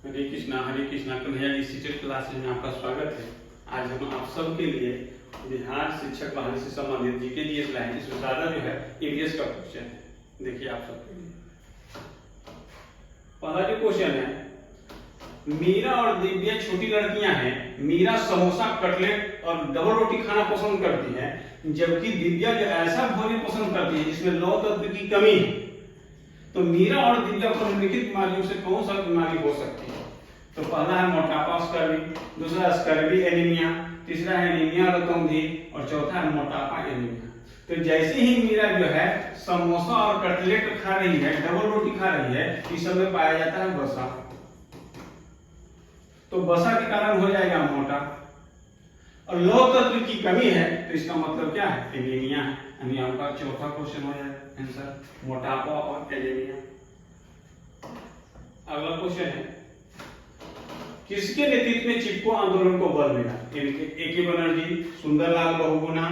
हरे Krishna Kanhaiya ji seated classes में आपका स्वागत है। आज हम आप सबके लिए बिहार शिक्षक बहाली से संबंधित जीके जीएस लाइन इसमें ज्यादा जो है ईवीएस का क्वेश्चन है। देखिए आप सबके लिए पहला जो क्वेश्चन है, मीरा और दिव्या छोटी लड़कियां हैं। मीरा समोसा, कटलेट और डबल रोटी खाना पसंद करती है, जबकि दिव्या जो ऐसा भोजन पसंद करती है जिसमें लौह तत्व की कमी है। तो मीरा और दिव्या को निम्नलिखित बीमारियों से कौन सा बीमारी हो सकती है? तो पहला है मोटापा स्कर्वी, दूसरा स्कर्वी एनीमिया, तीसरा है एनीमिया रतौंधी और चौथा है मोटापा एनीमिया। तो जैसे ही मीरा जो है समोसा और कटलेट खा रही है, डबल रोटी खा रही है, इस सब में पाया जाता है वसा। तो वसा के कारण हो जाएगा मोटा। और लौह तत्व की कमी है तो इसका मतलब क्या है? एनीमिया है। यानी आपका चौथा क्वेश्चन हो जाएगा आंसर मोटापा और एनीमिया। अगला क्वेश्चन है, किसके नेतृत्व में चिपको आंदोलन को बल मिला? ए.के. बनर्जी, सुंदरलाल बहुगुणा,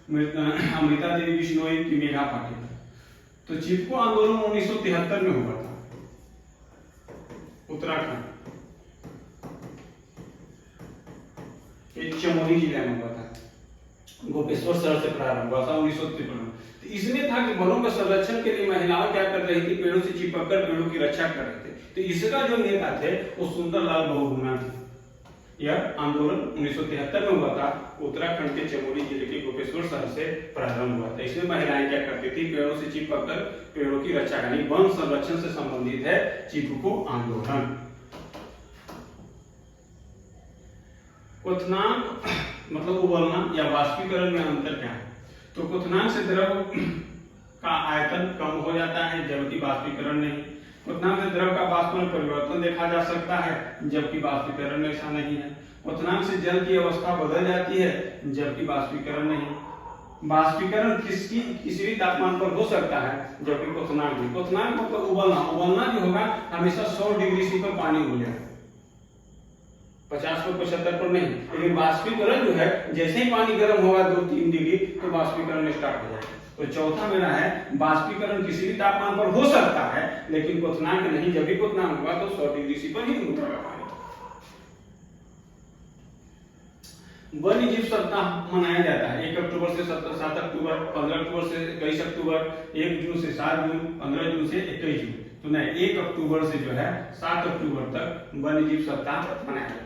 अमृता देवी बिश्नोई की मेघा पाटिल। तो चिपको आंदोलन 1973 में हुआ था उत्तराखंड के चमोली जिले में हुआ था। गोपेश्वर शहर से प्रारंभ हुआ था 1953 में। तो इसमें था कि वनों के संरक्षण के लिए महिलाएं क्या कर रही थी? पेड़ों से चिपककर पेड़ों की रक्षा कर रहे थे। तो इसका जो नेता थे वो सुंदरलाल बहुगुणा थे। यह आंदोलन 1973 में हुआ था। उत्तराखंड के चमोली जिले के गोपेश्वर शहर से प्रारंभ हुआ था। इसमें महिलाएं क्या करती थी? पेड़ों से चिपककर पेड़ों की रक्षा करनी। वन संरक्षण से संबंधित है चिपको आंदोलन। क्वथनांक मतलब उबलना या वाष्पीकरण में अंतर क्या है? तो क्वथनांक से द्रव का आयतन कम हो जाता है, जबकि वाष्पीकरण नहीं। क्वथनांक से द्रव का वाष्प में परिवर्तन देखा जा सकता है, जबकि वाष्पीकरण में ऐसा नहीं है। क्वथनांक से जल की अवस्था बदल जाती है, जबकि वाष्पीकरण नहीं। वाष्पीकरण किसी भी तापमान पर हो सकता है, जबकि क्वथनांक नहीं। क्वथनांक मतलब उबलना। उबलना जो होगा हमेशा 100 डिग्री सी पर पानी उबलेगा, 50 पर 75 पर नहीं। लेकिन वाष्पीकरण जो है जैसे ही पानी गर्म होगा 2-3 डिग्री तो वाष्पीकरण स्टार्ट हो जाएगा। तो चौथा मेरा है वाष्पीकरण किसी भी तापमान पर हो सकता है, लेकिन क्वथनांक नहीं। जब भी क्वथनांक होगा तो 100 डिग्री सी पर ही उबलेगा पानी। वन्य जीव सप्ताह मनाया जाता है 1 अक्टूबर से 7 अक्टूबर, 15 अक्टूबर से 21 अक्टूबर, 1 जून से 7 जून, 15 जून से 21 जून। तो नहीं, 1 अक्टूबर से जो है 7 अक्टूबर तक वन्य जीव सप्ताह मनाया जाता है।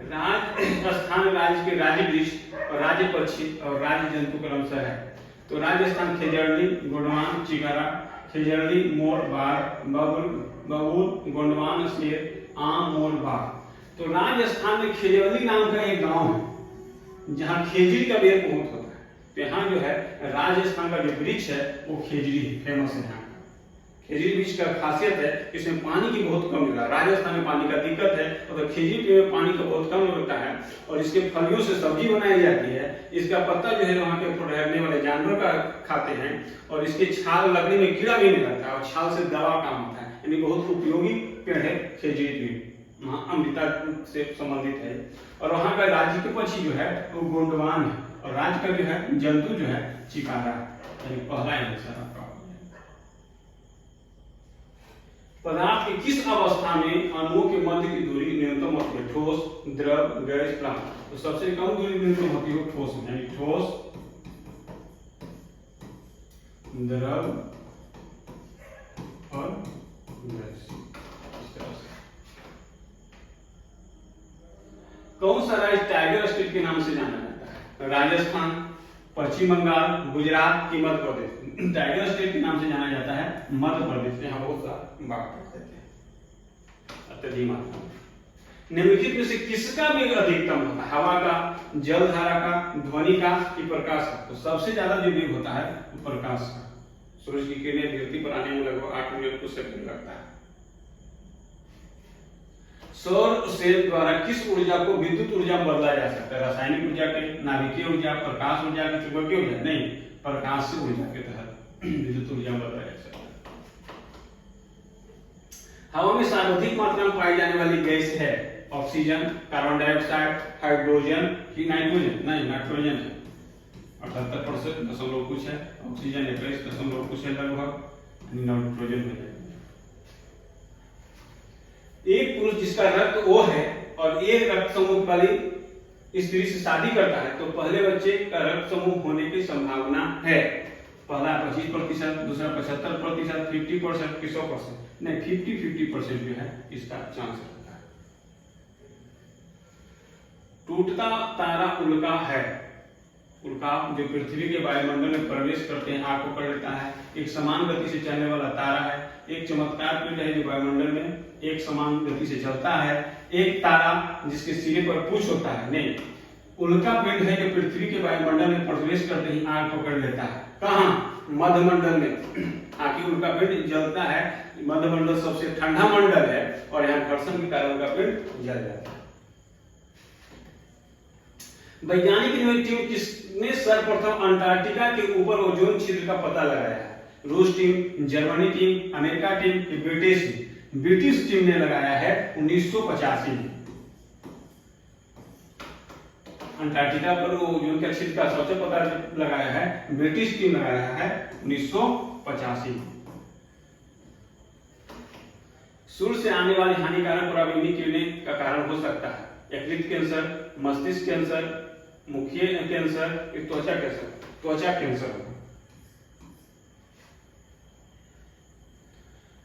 राजस्थान राज्य के राज्य वृक्ष और राज्य पक्षी और राज्य जंतु क्रमशः है। तो राजस्थान खेजड़ली, गोंडवान, चिकारा। खेजड़ली मोर, बाघ, बबूल, गोंडवान शेर, आम, मोर, बाघ। तो राजस्थान में खेजड़ली नाम का एक गांव है जहां खेजड़ी का पेड़ बहुत होता है। तो यहाँ जो है राजस्थान का जो वृक्ष है वो खेजड़ी है, फेमस है यहाँ। खेजड़ी वृक्ष का खासियत है इसमें पानी की बहुत कम मिला। राजस्थान में पानी का दिक्कत है और खेजड़ी पेड़ में पानी का बहुत कम मिलता है और इसके फलियों से सब्जी बनाई जाती है। इसका पत्ता जो है वहाँ के ऊपर रहने वाले जानवर का खाते हैं और इसके छाल लकड़ी में कीड़ा भी मिलाता है और छाल से दवा काम होता है। यानी बहुत उपयोगी पेड़ है खेजड़ी पेड़। वहाँ अमृता से संबंधित है। और वहाँ का राज्य के पक्षी जो है वो गोंडवान है और राज्य का जो है जंतु जो है चिकारा। यानी पहला आंसर आपका। पदार्थ की किस अवस्था में अणुओं के मध्य की दूरी न्यूनतम होती है? ठोस, द्रव, गैस, प्लाज्मा। तो सबसे कम दूरी न्यूनतम होती है ठोस में। यानी ठोस, द्रव और गैस। इस तरह से कौन सा राज्य टाइगर स्टेट के नाम से जाना जाता है? राजस्थान, पश्चिम बंगाल, गुजरात की मध्य प्रदेश। टाइगर स्टेट के नाम से जाना जाता है मध्य प्रदेश। यहाँ बहुत सारा बाघ पाते हैं अत्यधिक मात्रा में। निम्नलिखित में से किसका वेग अधिकतम होता है? हवा का, जल धारा का, ध्वनि का कि प्रकाश का? तो सबसे ज्यादा जो वेग होता है वो प्रकाश का। सूरज की किरणें धरती पर आने में लगभग 8 मिनट कुछ सेकंड लगता है। सौर सेल द्वारा किस ऊर्जा को विद्युत ऊर्जा में बदला जा सकता है? रासायनिक ऊर्जा के, नाभिकीय ऊर्जा, प्रकाश ऊर्जा की, चुंबकीय ऊर्जा? नहीं, प्रकाश से ऊर्जा के तहत विद्युत ऊर्जा में बदला जा सकता है। हवा में सर्वाधिक मात्रा में पाई जाने वाली गैस है ऑक्सीजन, कार्बन डाइऑक्साइड, हाइड्रोजन की नाइट्रोजन? नहीं, नाइट्रोजन है 78% दशमलव कुछ है। ऑक्सीजन 21 दशमलव कुछ है लगभग। नाइट्रोजन हो जाएगा। एक पुरुष जिसका रक्त O है और एक रक्त समूह वाली स्त्री से शादी करता है तो पहले बच्चे का रक्त समूह होने की संभावना है। पहला 25%, दूसरा 75%, 50% की 100%, नहीं 50-50% जो है इसका चांस रहता है। टूटता तारा उल्का है। उल्का जो पृथ्वी के वायुमंडल में प्रवेश करते हैं आग पकड़ लेता है। एक समान गति से चलने वाला तारा है। एक चमत्कार पिंड है जो वायुमंडल में एक समान गति से चलता है। एक तारा जिसके सिरे पर पूछ होता है। नहीं, उल्का पिंड है जो पृथ्वी के वायुमंडल में प्रवेश करते ही आग पकड़ लेता है। कहाँ? मध्यमंडल में। आखिर उल्का पिंड जलता है। मध्यमंडल सबसे ठंडा मंडल है और यहाँ घर्षण के कारण उल्का पिंड जल जाता है। वैज्ञानिक टीम किसने सर्वप्रथम अंटार्कटिका के ऊपर ओजोन छिद्र का पता लगाया है? रूस team, Germany team, America team, British team? British team ने लगाया है 1985 में। अंटार्कटिका पर ओजोन के छिद्र का सबसे पता लगाया है ब्रिटिश टीम लगाया है 1985 में। सूर्य से आने वाली हानिकारक पराबैंगनी किरणें का कारण हो सकता है यकृत कैंसर, मस्तिष्क कैंसर, मुखीय कैंसर, त्वचा कैंसर। त्वचा कैंसर।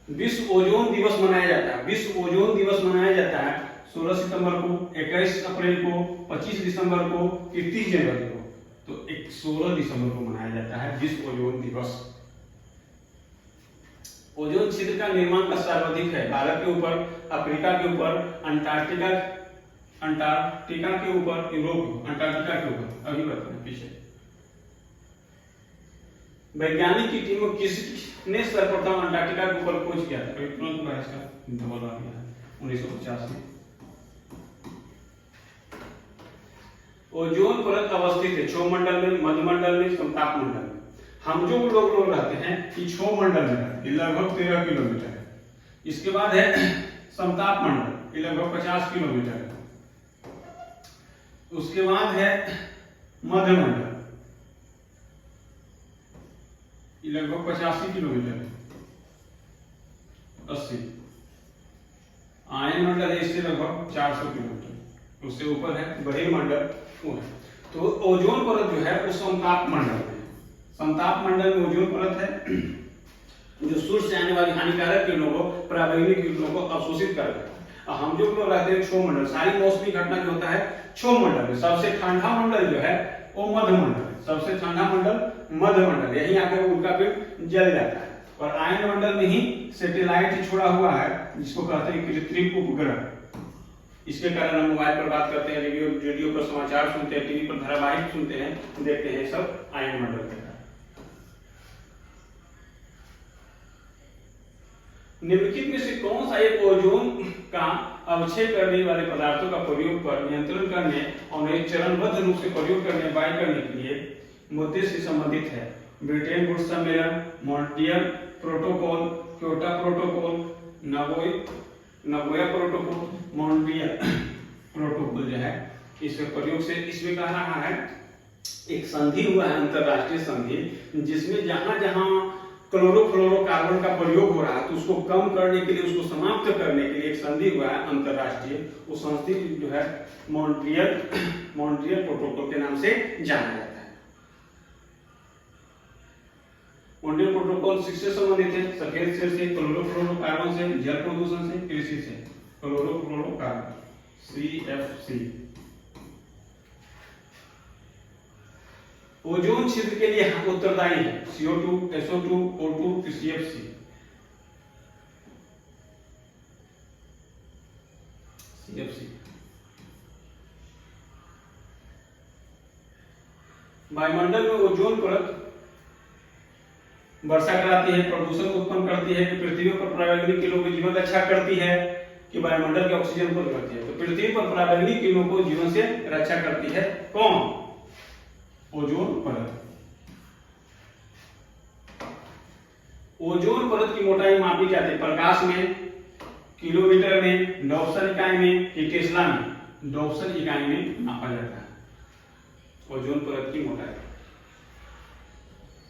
विश्व ओजोन दिवस मनाया जाता है। विश्व ओजोन दिवस मनाया जाता है 16 सितंबर को, 21 अप्रैल को, 25 दिसंबर को, 30 जनवरी को। तो 16 दिसंबर को मनाया जाता है विश्व ओजोन दिवस। ओजोन छिद्र का निर्माण का सर्वाधिक है भारत के ऊपर, अफ्रीका के ऊपर, अंटार्कटिका के ऊपर, यूरोप, अंटार्कटिका के ऊपर। अभी बताएं पीछे। वैज्ञानिक की टीम किसने सर्वप्रथम अंटार्कटिका के ऊपर खोज किया था? तुरंत बहस का धवल आ गया 1950 में। ओजोन परत अवस्थित है क्षोभमंडल में, मध्यमंडल में, समताप मंडल में। हम जो लोग रहते हैं कि क्षोभमंडल में रहते हैं, लगभग 13 किलोमीटर है। इसके बाद है समताप मंडल, ये लगभग 50 किलोमीटर है। उसके बाद है मध्यमंडल, ये लगभग 85 किलोमीटर है, 80। आयन मंडल है इससे लगभग 400 किलोमीटर। उससे ऊपर है बहिर्मंडल वो है। तो ओजोन परत जो है वो समताप मंडल में। समताप मंडल में ओजोन परत है जो सूर्य से आने वाली हानिकारक किरणों को, पराबैंगनी किरणों को अवशोषित कर देता है। हम जो लोग रहते हैं क्षोभमंडल, सारी मौसमी घटना जो होता है क्षोभमंडल में। सबसे ठंडा मंडल जो है वो मध्यमंडल है। सबसे ठंडा मंडल मध्यमंडल, यहीं आकर उल्का पिंड जल जाता है। और आयन मंडल में ही सैटेलाइट छोड़ा हुआ है जिसको कहते हैं कृत्रिम उपग्रह। इसके कारण हम मोबाइल पर बात करते हैं, रेडियो पर समाचार सुनते हैं, टीवी पर धारावाहिक सुनते हैं, देखते हैं, सब आयन मंडल के कारण। निम्नलिखित में से कौन सा एक ओजोन का अवक्षय करने वाले पदार्थों का प्रयोग पर नियंत्रण करने और उन्हें चरणबद्ध रूप से प्रयोग करने बाय करने के लिए मुद्दे से संबंधित है? ब्रिटेन वुड्स सम्मेलन, Montreal protocol, Kyoto protocol, Nagoya protocol, Montreal protocol जो है इसके प्रयोग से। इसमें कह रहा है एक संधि हुआ है, अंतरराष्ट्रीय संधि, जिसमें जहां जहां क्लोरोफ्लोरोकार्बन का प्रयोग हो रहा है तो उसको कम करने के लिए, उसको समाप्त करने के लिए एक संधि हुआ है अंतरराष्ट्रीय। वो संधि जो है मॉन्ट्रियल प्रोटोकॉल के नाम से जाना जाता है। मॉन्ट्रियल प्रोटोकॉल किससे संबंधित है? सफेद सेल से, क्लोरोफ्लोरोकार्बन से, जल प्रदूषण से, कृषि से। Chlorofluorocarbon CFC। ओजोन छिद्र के लिए उत्तरदायी है CO2, SO2, O2, CFC। वायुमंडल में ओजोन परत वर्षा कराती है, प्रदूषण उत्पन्न करती है, कि पृथ्वी पर पराबैंगनी किरणों की जीवन रक्षा करती है, कि वायुमंडल के ऑक्सीजन को करती है? तो पृथ्वी पर पराबैंगनी किरणों को जीवन से रक्षा करती है कौन? ओजोन परत। ओजोन परत की मोटाई मापी जाती है प्रकाश में, किलोमीटर में, डॉप्सन इकाई में, कि टेस्ला में? डॉप्सन इकाई में मापा जाता है ओजोन परत की मोटाई।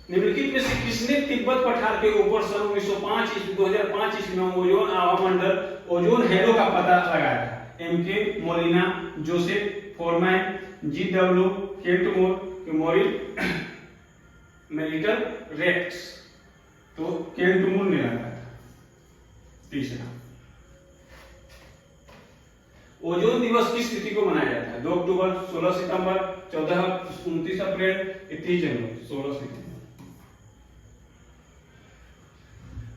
निम्नलिखित में से किसने तिब्बत पठार के ऊपर सन 2005 ईस्वी में ओजोन आवामंडल ओजोन हैलो का पता लगाया था? MK Molina, Joseph Foreman, GW Kentmore, Morrill Merital Rex. तो केंटमोर ने लगाया था। तीसरा, ओजोन दिवस किस तिथि को मनाया जाता है? 2 अक्टूबर, 16 सितंबर, 14, 29 अप्रैल, 30 जनवरी। 16 सितंबर।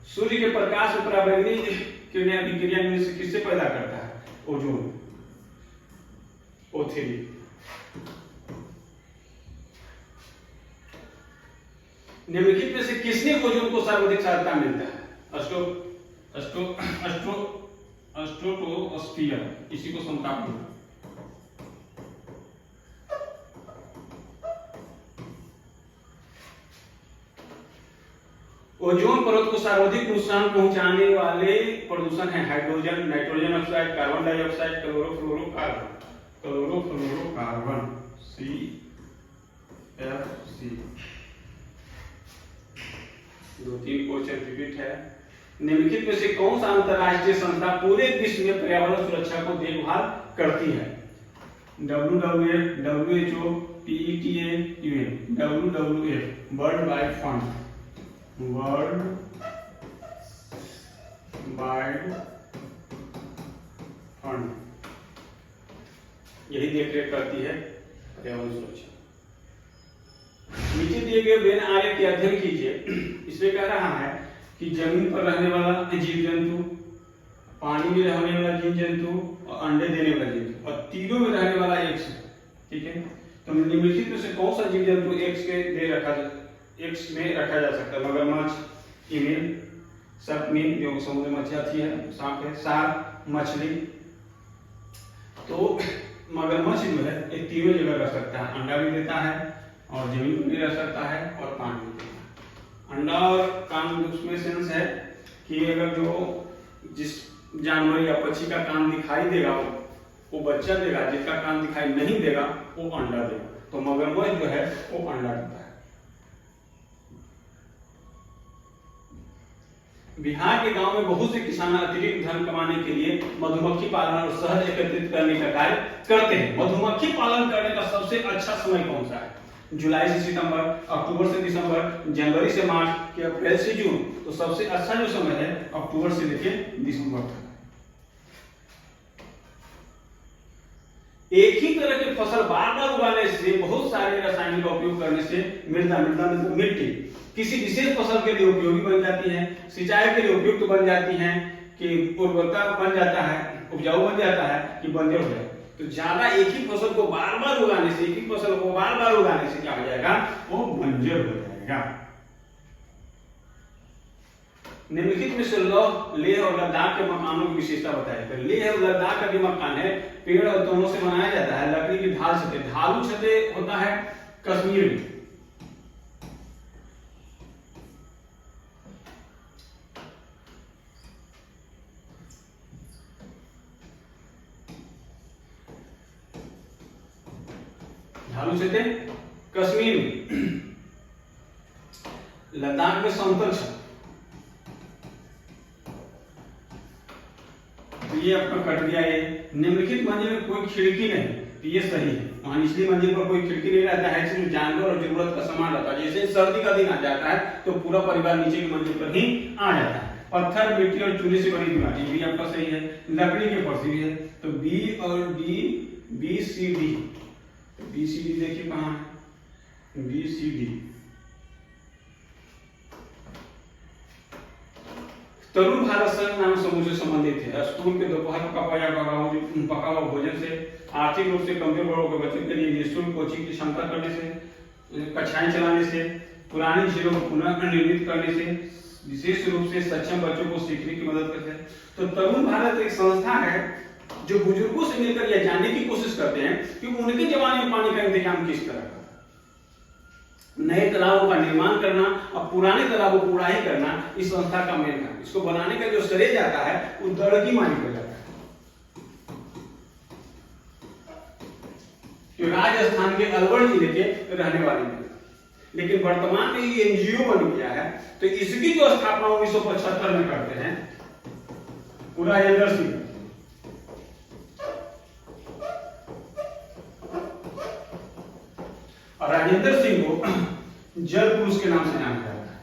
सूर्य के प्रकाश में पराबैंगनी किरणें अभिक्रिया में से किससे पैदा करता है? Ozone, O3। निम्नलिखित में से किसने ओजोन को सर्वाधिक सहायता मिलता है? स्ट्रेटोस्फियर, इसी को समताप। ओजोन परत को सर्वाधिक नुकसान पहुंचाने वाले प्रदूषण है hydrogen, nitrogen oxide, carbon dioxide, chlorofluorocarbon, CFC। 2-3 question repeat है। निम्नलिखित में से कौन सा अंतरराष्ट्रीय संस्था पूरे विश्व में पर्यावरण सुरक्षा को देखभाल करती है? WWF, WHO, PETA, UN। WWF world wide fund, यही देखरेख करती है पर्यावरण सुरक्षा। नीचे दिए गए वेन आरेख के अध्ययन कीजिए। इसमें कह रहा है कि जमीन पर रहने वाला जीव जंतु, पानी में रहने वाला जीव जंतु और अंडे देने वाला जीव जंतु, और तीनों में रहने वाला एक्स। ठीक है, तो निम्नलिखित में से कौन सा जीव जंतु एक्स में रखा जा सकता है? मगरमच्छ, ईमेल, सर्पमीन जो समुद्र मछली आती है, सांप है, सार, मछली। तो मगरमच्छ जो है ये तीनों जगह रह सकता है, अंडा भी देता है और जमीन पर भी रह सकता है और पानी भी देता है। अंडा और कान उसमें सेंस है कि अगर जो जिस जानवर या पक्षी का कान दिखाई देगा वो बच्चा देगा, जिसका कान दिखाई नहीं देगा वो अंडा देगा। तो मगरमच्छ जो है वो अंडा देता है। बिहार के गांव में बहुत से किसान अतिरिक्त धन कमाने के लिए मधुमक्खी पालन और शहद एकत्रित करने का कार्य करते हैं। मधुमक्खी पालन करने का सबसे अच्छा समय कौन सा है? जुलाई से सितंबर, अक्टूबर से दिसंबर, जनवरी से मार्च, या अप्रैल से जून? तो सबसे अच्छा जो समय है अक्टूबर से लेकर दिसंबर तक। एक ही तरह की फसल बार बार उगाने से, बहुत सारे रसायन का उपयोग करने से मृदा मिट्टी किसी विशेष फसल के लिए उपयोगी बन जाती है, सिंचाई के लिए उपयुक्त बन जाती है, कि उर्वरता बन जाता है, उपजाऊ बन जाता है, कि बंजर हो जाए। तो ज्यादा एक ही फसल को बार बार उगाने से, एक ही फसल को बार बार उगाने से क्या हो जाएगा? वो बंजर हो जाएगा। निम्नलिखित में से लेह और लद्दाख के मकानों की विशेषता बताइए। तो लेह और लद्दाख का जो मकान है पेड़ और दोनों से बनाया जाता है, लकड़ी की ढाल छतें। ढालू छतें होता है कश्मीर में। ढालू छतें कश्मीर में। लद्दाख में समतल छत। ये आपका कट गया। ये निम्नलिखित मंजिल में कोई खिड़की नहीं, तो ये सही है। वहां निचली मंजिल पर कोई खिड़की नहीं रहता है, सिर्फ जानवर और जरूरत का सामान रहता है। जैसे सर्दी का दिन आ जाता है तो पूरा परिवार नीचे की मंजिल पर ही आ जाता है। पत्थर, मिट्टी और चूल्हे से बनी दीवार, ये भी आपका सही है। लकड़ी के फर्श भी है। तो बी और D, B C D, B C D देखिए कहाँ है? B C D. Tarun Bharat Sangh नाम समूह से संबंधित है। स्कूल के दोपहर का पका हुआ भोजन से, आर्थिक रूप से कमजोर वर्गों के बच्चों के लिए निःशुल्क कोचिंग की क्षमता करने से, कक्षाएं चलाने से, पुरानी झीलों को पुनः निर्मित करने से, विशेष रूप से सक्षम बच्चों को सीखने की मदद करते हैं। तो तरुण भारत एक संस्था है जो बुजुर्गों से मिलकर यह जानने की कोशिश करते हैं कि उनके जमाने में पानी का इंतजाम किस तरह का, नए तालाबों का निर्माण करना और पुराने तालाबों को उड़ाही करना इस संस्था का मेन काम। इसको बनाने का जो श्रेय जाता है वो दड़की मानी को जाता है। राजस्थान के अलवर जिले के रहने वाले हैं। लेकिन वर्तमान में ये एनजीओ बन गया है। तो इसकी जो स्थापना 1975 में करते हैं राजेंद्र सिंह। और राजेंद्र सिंह को जल पुरुष के नाम से जाना जाता है।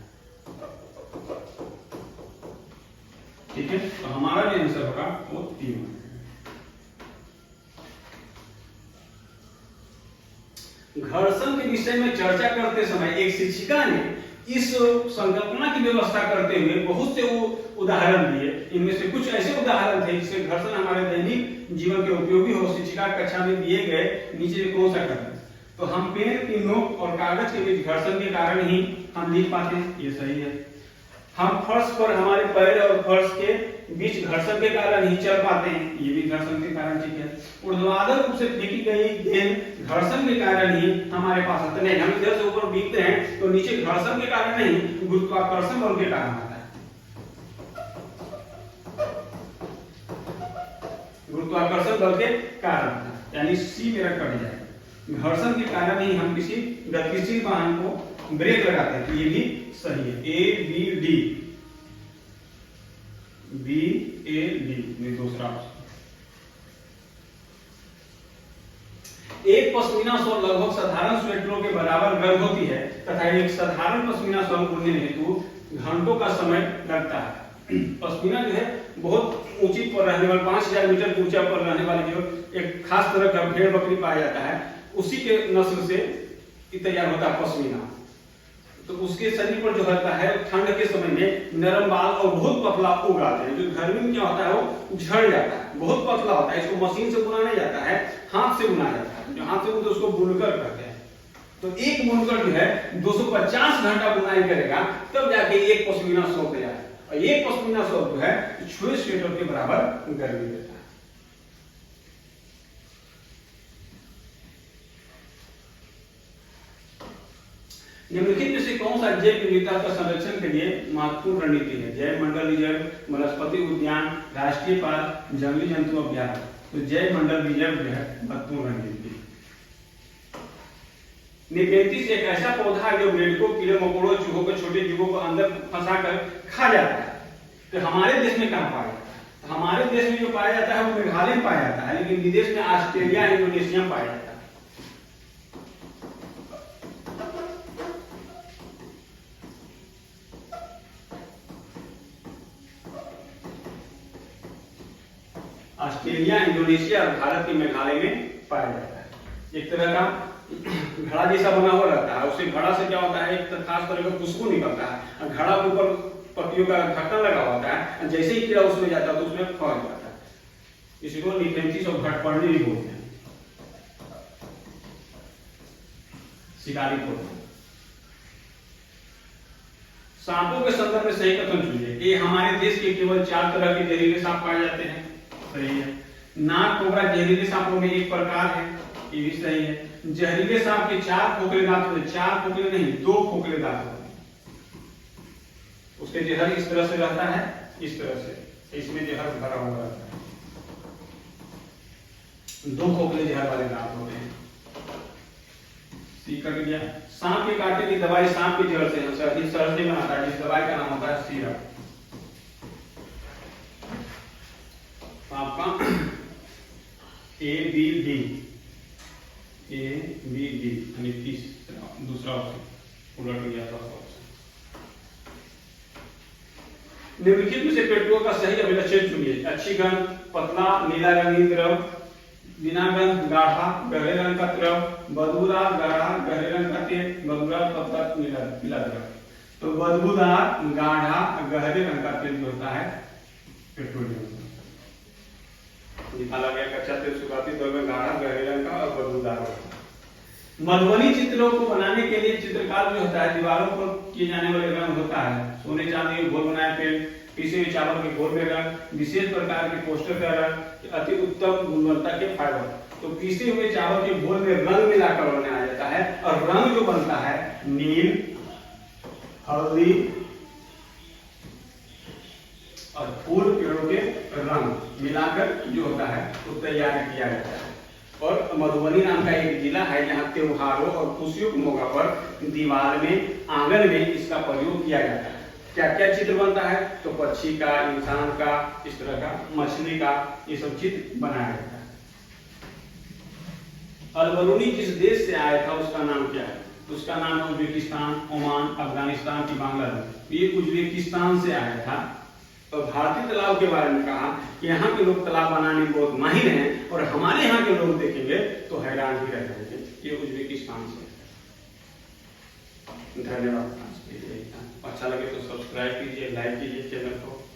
ठीक है, तो हमारा जो आंसर होगा वो 3। घर्षण के विषय में चर्चा करते समय एक शिक्षिका ने इस संकल्पना की व्यवस्था करते हुए बहुत से उदाहरण दिए। इनमें से कुछ ऐसे उदाहरण थे जिससे घर्षण हमारे दैनिक जीवन के उपयोगी हो। शिक्षिका कक्षा में दिए गए नीचे कौन सा करते, तो हम पेन की नोक और कागज के बीच घर्षण के कारण ही हम लिख पाते हैं, ये सही है। हम फर्श पर हमारे पैर और फर्श के बीच घर्षण के कारण ही चल पाते हैं, ये भी घर्षण के कारण ठीक है। ऊर्ध्वाधर रूप से फेंकी गई गेंद घर्षण के कारण ही हमारे पास आते नहीं। हम इधर से ऊपर फेंकते हैं तो नीचे घर्षण के कारण नहीं, गुरुत्वाकर्षण बल के कारण आता है। गुरुत्वाकर्षण बल के कारण, यानी सी मेरा कट जाए। घर्षण के कारण ही हम किसी गतिशील वाहन को ब्रेक लगाते हैं, तो ये भी सही है। A B D, B A D दूसरा ऑप्शन। एक पश्मीना शॉल लगभग साधारण स्वेटरों के बराबर गर्म होती है तथा एक साधारण पश्मीना शॉल बुनने हेतु घंटों का समय लगता है। पश्मीना जो है बहुत ऊंची पर रहने वाले 5000 मीटर ऊंचा पर रहने वाले जो एक खास तरह का भेड़ बकरी पाया जाता है, उसी के नस्ल से तैयार होता है पश्मीना। तो उसके शरीर पर जो रहता है ठंड के समय में नरम बाल और बहुत पतला उग आते हैं। जो गर्मी में क्या होता है वो झड़ जाता है, बहुत पतला होता है। इसको मशीन से बुना नहीं जाता है, हाथ से बुना जाता है। जो हाथ से बुनते उसको बुनकर कहते हैं। तो एक बुनकर जो है 250 घंटा बुनाई करेगा तब जाके एक पश्मीना शॉल तैयार है। और एक पश्मीना शॉल जो है 6 स्वेटर के बराबर गर्मी देता है। निम्नलिखित में से कौन सा जैव विविधता का संरक्षण के लिए महत्वपूर्ण रणनीति है? जैव मंडल रिजर्व, वनस्पति उद्यान, राष्ट्रीय पार्क, जंगली जंतु अभ्यारण्य। तो जैव मंडल रिजर्व जो है महत्वपूर्ण रणनीति। निपेंथिस एक ऐसा पौधा है जो मेढकों, कीड़े मकोड़ों, चूहों को, छोटे जीवों को अंदर फंसाकर खा जाता है। तो हमारे देश में कहाँ पाया जाता है? तो हमारे देश में जो पाया जाता है वो मेघालय में पाया जाता है, लेकिन विदेश में ऑस्ट्रेलिया, इंडोनेशिया में पाया जाता है। ऑस्ट्रेलिया, इंडोनेशिया और भारत के मेघालय में पाया जाता है। एक तरह का घड़ा जैसा बना हुआ रहता है। उससे घड़ा से क्या होता है, एक खास तरह का खुशबू निकलता है। घड़ा के ऊपर पत्तियों का ढक्कन लगा होता है, जैसे ही कीड़ा उसमें जाता है तो उसमें फंस जाता है। इसी को निपेंथिस और घटपर्णी भी बोलते हैं। शिकारी पौधा। सांपों के संदर्भ में सही कथन चुनिए। कि हमारे देश के केवल 4 तरह के जहरीले सांप पाए जाते हैं, सही है। नाग कोबरा जहरीले सांपों में एक प्रकार है, ये भी सही है। जहरीले सांप के 4 खोखले दांत होते हैं, 4 खोखले नहीं 2 खोखले दांत होते हैं। उसके जहर इस तरह से रहता है, इस तरह से इसमें जहर भरा हुआ रहता है। 2 खोखले जहर वाले दांत होते हैं। सी कट गया। सांप के काटने की दवाई सांप के जहर से सर्दी में आता है, जिस दवाई का नाम होता है सीरप। आपका A B D, A B D यानी दूसरा ऑप्शन उलट गया था ऑप्शन। निम्नलिखित में से पेट्रोल का सही अभिलक्षण चुनिए। अच्छी गंध, पतला नीला रंगीन द्रव, बिना गंध, गाढ़ा गहरे रंग का द्रव, बदबूदार गाढ़ा गहरे रंग का तेल, बदबूदार पतला पीला द्रव। तो बदबूदार गाढ़ा गहरे रंग का तेल जो होता है पेट्रोलियम निकाला गया कच्चा तेल शुरुआती दौर में गाढ़ा गहरे रंग का और बदबूदार होता है। मधुबनी चित्रों को बनाने के लिए चित्रकार जो होता है दीवारों पर किए जाने वाले रंग होता है सोने चांदी के घोल बनाए पेंट, पीसे हुए चावल के घोल में रंग, विशेष प्रकार के पोस्टर का रंग, अति उत्तम गुणवत्ता के फाइबर। तो पीसे हुए चावल के घोल में रंग मिलाकर बनाया जाता है और रंग जो बनता है नील, हल्दी और फूल पेड़ों के रंग मिलाकर जो होता है वो तैयार किया जाता है। और मधुबनी नाम का एक जिला है जहाँ त्योहारों और खुशियों के मौका पर दीवार में, आंगन में इसका प्रयोग किया जाता है। क्या क्या चित्र बनता है? तो पक्षी का, इंसान का, इस तरह का, मछली का, ये सब चित्र बनाया जाता है। अल-बरूनी जिस देश से आया था उसका नाम क्या है? उसका नाम उज्बेकिस्तान, ओमान, अफगानिस्तान की बांग्लादेश। ये उज्बेकिस्तान से आया था। और भारतीय तालाब के बारे में कहा कि यहाँ के लोग तालाब बनाने में बहुत माहिर हैं और हमारे यहाँ के लोग देखेंगे तो हैरान ही रह जाएंगे। ये उज्बेकिस्तान से। धन्यवाद। अच्छा लगे तो सब्सक्राइब कीजिए, लाइक कीजिए चैनल को।